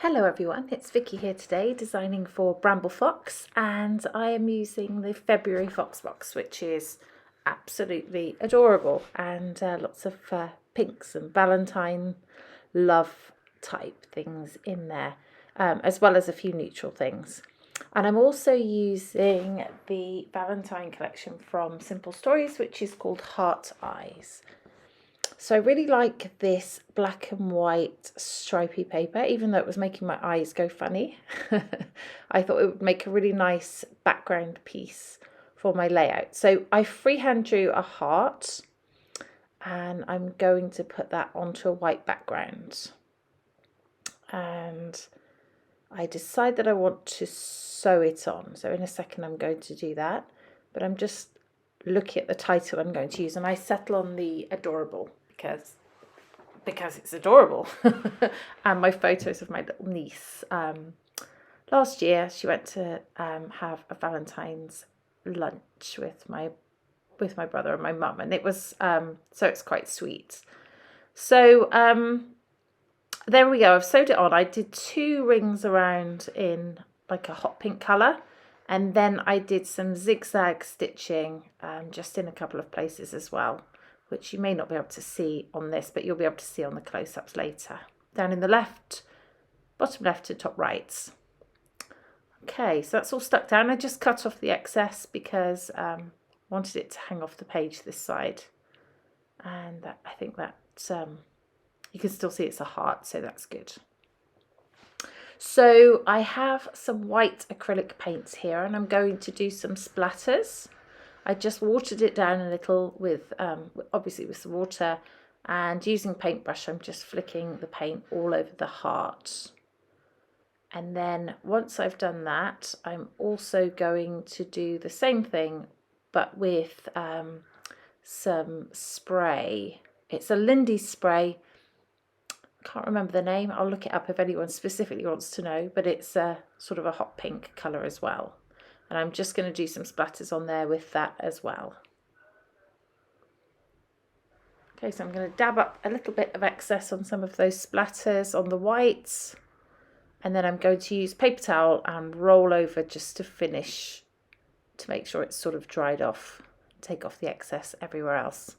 Hello everyone, it's Vicki here today designing for Bramble Fox, and I am using the February FoxBox, which is absolutely adorable, and lots of pinks and Valentine love type things in there, as well as a few neutral things. And I'm also using the Valentine collection from Simple Stories, which is called Heart Eyes. So I really like this black and white stripy paper, even though it was making my eyes go funny. I thought it would make a really nice background piece for my layout. So I freehand drew a heart, and I'm going to put that onto a white background. And I decide that I want to sew it on. So in a second I'm going to do that, but I'm just looking at the title I'm going to use, and I settle on the adorable because it's adorable. And my photos of my little niece. Last year she went to have a Valentine's lunch with my brother and my mum, and it was so it's quite sweet. So there we go. I've sewed it on. I did 2 rings around in like a hot pink colour, and then I did some zigzag stitching just in a couple of places as well, which you may not be able to see on this, but you'll be able to see on the close-ups later. Down in the left, bottom left to top right. Okay, so that's all stuck down. I just cut off the excess because I wanted it to hang off the page this side. And I think that you can still see it's a heart, so that's good. So I have some white acrylic paints here, and I'm going to do some splatters. I just watered it down a little with, obviously with some water, and using paintbrush, I'm just flicking the paint all over the heart. And then once I've done that, I'm also going to do the same thing, but with some spray. It's a Lindy spray. Can't remember the name. I'll look it up if anyone specifically wants to know, but it's a sort of a hot pink colour as well. And I'm just going to do some splatters on there with that as well. Okay, so I'm going to dab up a little bit of excess on some of those splatters on the whites. And then I'm going to use paper towel and roll over just to finish, to make sure it's sort of dried off. Take off the excess everywhere else.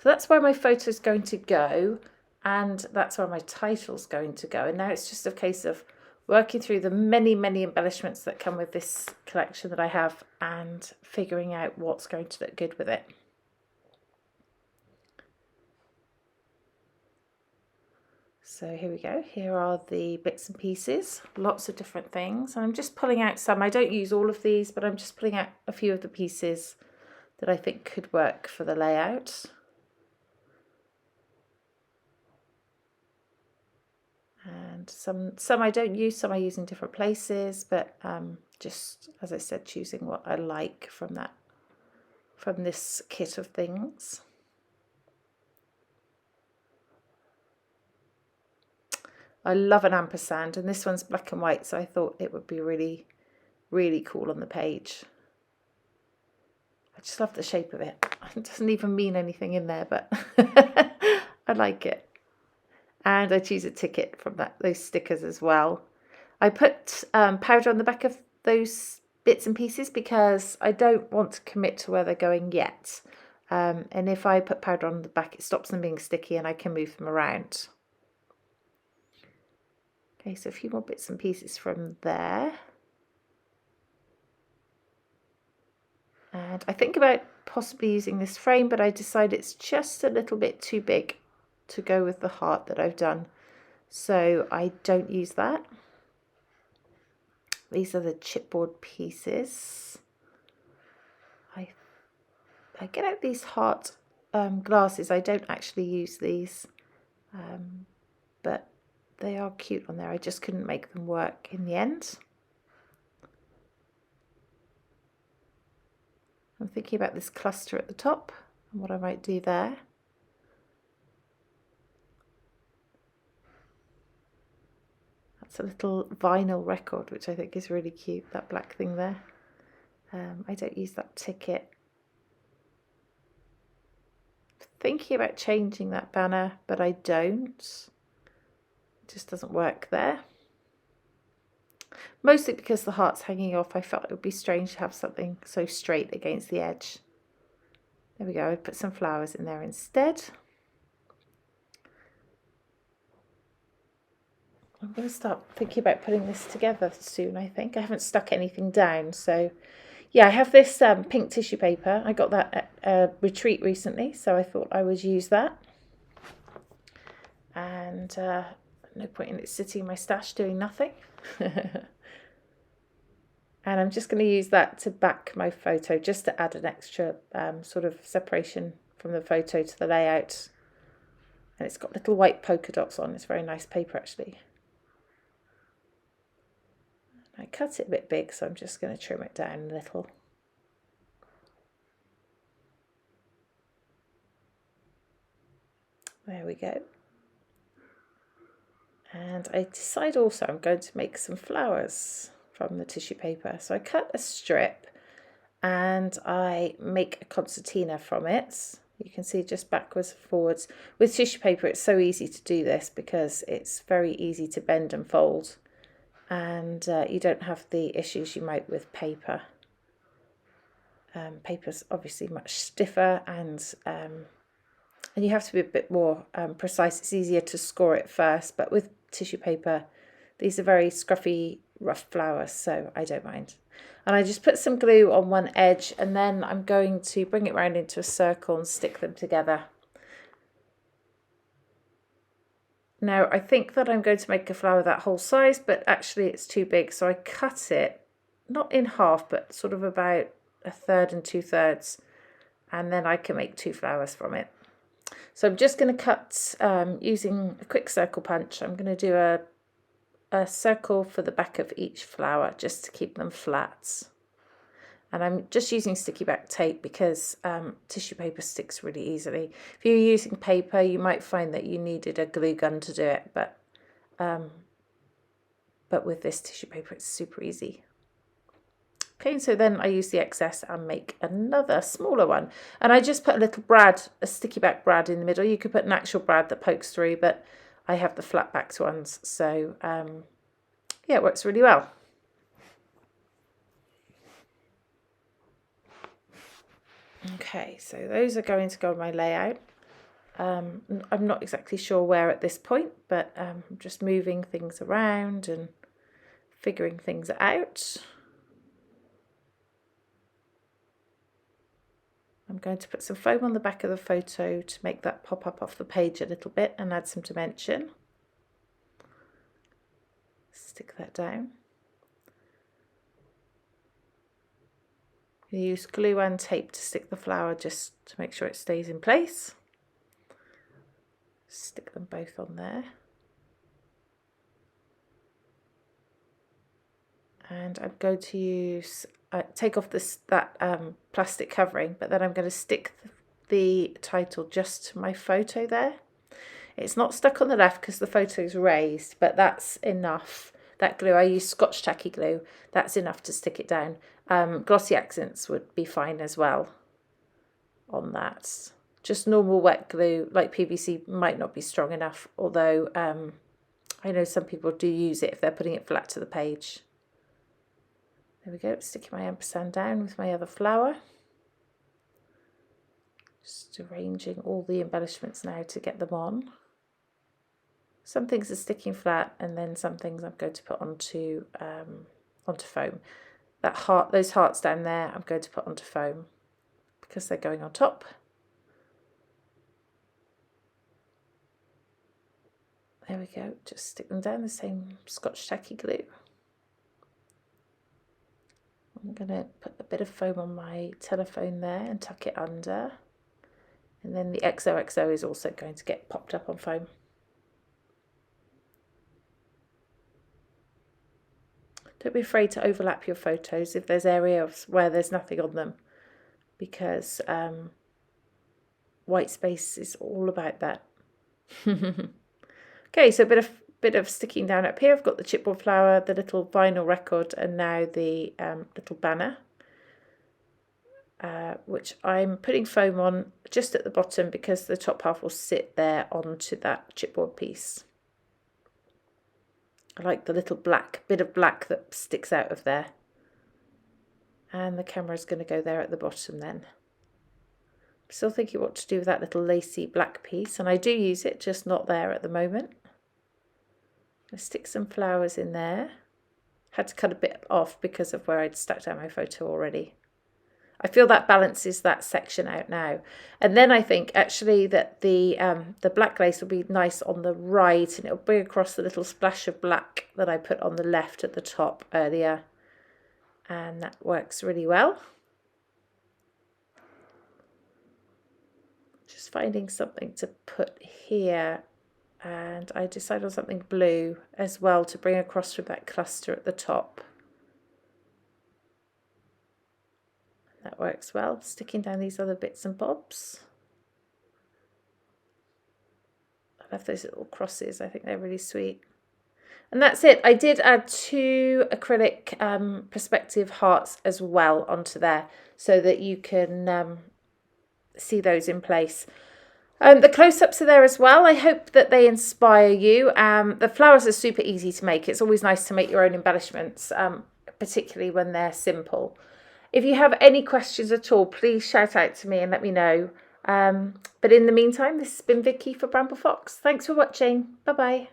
So that's where my photo is going to go. And that's where my title's going to go. And now it's just a case of working through the many, many embellishments that come with this collection that I have and figuring out what's going to look good with it. So here we go. Here are the bits and pieces, lots of different things. I'm just pulling out some. I don't use all of these, but I'm just pulling out a few of the pieces that I think could work for the layout. And some I don't use, some I use in different places, but just, as I said, choosing what I like from this kit of things. I love an ampersand, and this one's black and white, so I thought it would be really, really cool on the page. I just love the shape of it. It doesn't even mean anything in there, but I like it. And I choose a ticket from those stickers as well. I put powder on the back of those bits and pieces because I don't want to commit to where they're going yet. And if I put powder on the back, it stops them being sticky and I can move them around. Okay, so a few more bits and pieces from there. And I think about possibly using this frame, but I decide it's just a little bit too big to go with the heart that I've done, so I don't use that. These are the chipboard pieces. I get out these heart glasses. I don't actually use these, but they are cute on there. I just couldn't make them work in the end. I'm thinking about this cluster at the top and what I might do there. It's a little vinyl record, which I think is really cute, that black thing there. I don't use that ticket. Thinking about changing that banner, but I don't. It just doesn't work there. Mostly because the heart's hanging off, I felt it would be strange to have something so straight against the edge. There we go, I'd put some flowers in there instead. I'm going to start thinking about putting this together soon, I think. I haven't stuck anything down, so yeah, I have this pink tissue paper. I got that at a retreat recently, so I thought I would use that. And no point in it sitting in my stash doing nothing. And I'm just going to use that to back my photo, just to add an extra sort of separation from the photo to the layout. And it's got little white polka dots on. It's very nice paper, actually. I cut it a bit big, so I'm just going to trim it down a little. There we go. And I decide also I'm going to make some flowers from the tissue paper. So I cut a strip and I make a concertina from it. You can see just backwards and forwards. With tissue paper, it's so easy to do this because it's very easy to bend and fold. And you don't have the issues you might with paper. Paper's obviously much stiffer and you have to be a bit more precise. It's easier to score it first, but with tissue paper, these are very scruffy, rough flowers, so I don't mind. And I just put some glue on one edge, and then I'm going to bring it round into a circle and stick them together. Now, I think that I'm going to make a flower that whole size, but actually it's too big, so I cut it, not in half, but sort of about 1/3 and 2/3, and then I can make 2 flowers from it. So I'm just going to cut using a quick circle punch. I'm going to do a circle for the back of each flower just to keep them flat. And I'm just using sticky back tape because tissue paper sticks really easily. If you're using paper, you might find that you needed a glue gun to do it, but with this tissue paper, it's super easy. Okay, so then I use the excess and make another smaller one. And I just put a little brad, a sticky back brad in the middle. You could put an actual brad that pokes through, but I have the flat backed ones. So yeah, it works really well. Okay, so those are going to go on my layout. I'm not exactly sure where at this point, but I'm just moving things around and figuring things out. I'm going to put some foam on the back of the photo to make that pop up off the page a little bit and add some dimension. Stick that down. You use glue and tape to stick the flower just to make sure it stays in place. Stick them both on there. And I'm going to use take off that plastic covering, but then I'm going to stick the title just to my photo there. It's not stuck on the left because the photo is raised, but that's enough. That glue, I use Scotch tacky glue, that's enough to stick it down. Glossy accents would be fine as well on that. Just normal wet glue like PVC might not be strong enough, although I know some people do use it if they're putting it flat to the page. There we go, sticking my ampersand down with my other flower. Just arranging all the embellishments now to get them on. Some things are sticking flat and then some things I'm going to put onto foam. Those hearts down there I'm going to put onto foam because they're going on top. There we go, just stick them down the same Scotch tacky glue. I'm going to put a bit of foam on my telephone there and tuck it under. And then the XOXO is also going to get popped up on foam. Don't be afraid to overlap your photos if there's areas where there's nothing on them, because white space is all about that. Okay, so a bit of sticking down up here. I've got the chipboard flower, the little vinyl record, and now the little banner, which I'm putting foam on just at the bottom because the top half will sit there onto that chipboard piece. I like the little bit of black that sticks out of there. And the camera's going to go there at the bottom then. I'm still thinking what to do with that little lacy black piece, and I do use it, just not there at the moment. I'm going to stick some flowers in there. Had to cut a bit off because of where I'd stuck down my photo already. I feel that balances that section out now. And then I think actually that the black lace will be nice on the right, and it'll bring across the little splash of black that I put on the left at the top earlier. And that works really well. Just finding something to put here. And I decided on something blue as well to bring across with that cluster at the top. That works well. Sticking down these other bits and bobs. I love those little crosses. I think they're really sweet. And that's it. I did add 2 acrylic perspective hearts as well onto there so that you can see those in place. The close-ups are there as well. I hope that they inspire you. The flowers are super easy to make. It's always nice to make your own embellishments, particularly when they're simple. If you have any questions at all, please shout out to me and let me know. But in the meantime, this has been Vicki for Bramble Fox. Thanks for watching. Bye-bye.